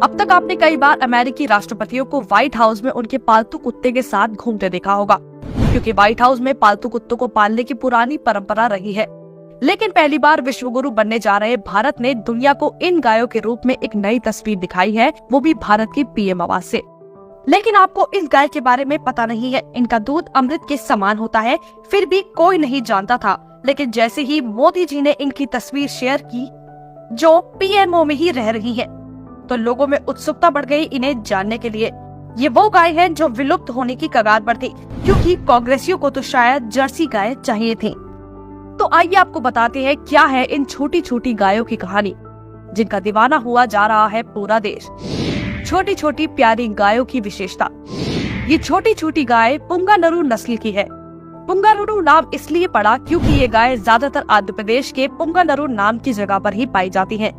अब तक आपने कई बार अमेरिकी राष्ट्रपतियों को व्हाइट हाउस में उनके पालतू कुत्ते के साथ घूमते देखा होगा, क्योंकि व्हाइट हाउस में पालतू कुत्तों को पालने की पुरानी परंपरा रही है। लेकिन पहली बार विश्वगुरु बनने जा रहे भारत ने दुनिया को इन गायों के रूप में एक नई तस्वीर दिखाई है, वो भी भारत की पीएम आवाज से। लेकिन आपको इस गाय के बारे में पता नहीं है। इनका दूध अमृत के समान होता है, फिर भी कोई नहीं जानता था। लेकिन जैसे ही मोदी जी ने इनकी तस्वीर शेयर की, जो पीएमओ में ही रह रही है, तो लोगों में उत्सुकता बढ़ गई इन्हें जानने के लिए। ये वो गाय है जो विलुप्त होने की कगार पर थी, क्योंकि कांग्रेसियों को तो शायद जर्सी गाय चाहिए थी। तो आइए आपको बताते हैं क्या है इन छोटी छोटी गायों की कहानी, जिनका दीवाना हुआ जा रहा है पूरा देश। छोटी छोटी प्यारी गायों की विशेषता। ये छोटी छोटी गाय पुंगानुरु नस्ल की है। पुंगानुरु नाम इसलिए पड़ा क्योंकि ये गाय ज्यादातर आंध्र प्रदेश के पुंगानुरु नाम की जगह पर ही पाई जाती है।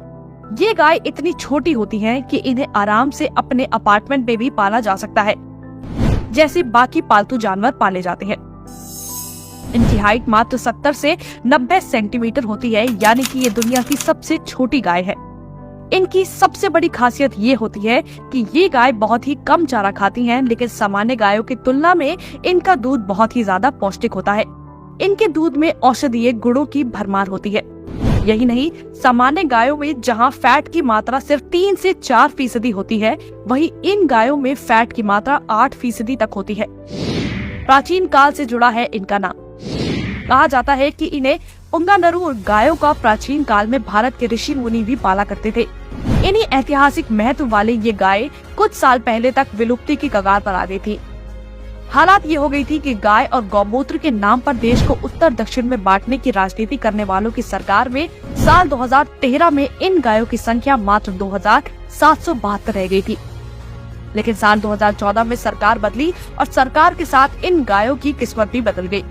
ये गाय इतनी छोटी होती हैं कि इन्हें आराम से अपने अपार्टमेंट में भी पाला जा सकता है, जैसे बाकी पालतू जानवर पाले जाते हैं। इनकी हाइट मात्र 70 से 90 सेंटीमीटर होती है, यानी कि ये दुनिया की सबसे छोटी गाय है। इनकी सबसे बड़ी खासियत ये होती है कि ये गाय बहुत ही कम चारा खाती हैं, लेकिन सामान्य गायों की तुलना में इनका दूध बहुत ही ज्यादा पौष्टिक होता है। इनके दूध में औषधीय गुणों की भरमार होती है। यही नहीं, सामान्य गायों में जहां फैट की मात्रा सिर्फ 3 से 4% होती है, वहीं इन गायों में फैट की मात्रा 8% तक होती है। प्राचीन काल से जुड़ा है इनका नाम। कहा जाता है कि इन्हें पुंगानुरु गायों का प्राचीन काल में भारत के ऋषि मुनि भी पाला करते थे। इन्हीं ऐतिहासिक महत्व वाले ये गाय कुछ साल पहले तक विलुप्ति की कगार पर आ गई थी। हालात ये हो गई थी कि गाय और गौमूत्र के नाम पर देश को उत्तर दक्षिण में बांटने की राजनीति करने वालों की सरकार में साल 2013 में इन गायों की संख्या मात्र 2772 रह गई थी। लेकिन साल 2014 में सरकार बदली और सरकार के साथ इन गायों की किस्मत भी बदल गई,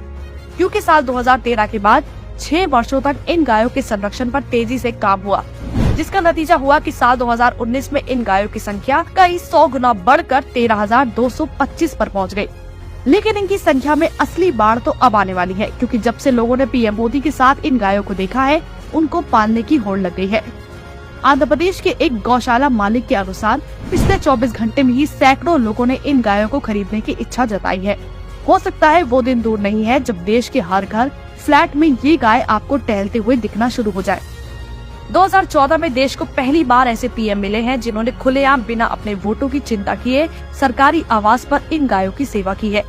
क्योंकि साल 2013 के बाद 6 वर्षों तक इन गायों के संरक्षण पर तेजी से काम हुआ, जिसका नतीजा हुआ कि साल 2019 में इन गायों की संख्या कई 100 गुना बढ़कर 13,225 पर पहुंच गई। लेकिन इनकी संख्या में असली बाढ़ तो अब आने वाली है, क्योंकि जब से लोगों ने पीएम मोदी के साथ इन गायों को देखा है, उनको पालने की होड़ लग गई है। आंध्र प्रदेश के एक गौशाला मालिक के अनुसार पिछले 24 घंटे में ही सैकड़ों लोगों ने इन गायों को खरीदने की इच्छा जताई है। हो सकता है वो दिन दूर नहीं है जब देश के हर घर फ्लैट में ये गाय आपको टहलते हुए दिखना शुरू हो जाए। 2014 में देश को पहली बार ऐसे पीएम मिले हैं जिन्होंने खुलेआम बिना अपने वोटों की चिंता किए सरकारी आवास पर इन गायों की सेवा की है।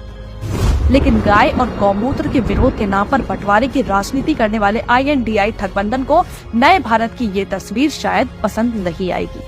लेकिन गाय और गौमूत्र के विरोध के नाम पर बंटवारे की राजनीति करने वाले INDI ठगबंधन को नए भारत की ये तस्वीर शायद पसंद नहीं आएगी।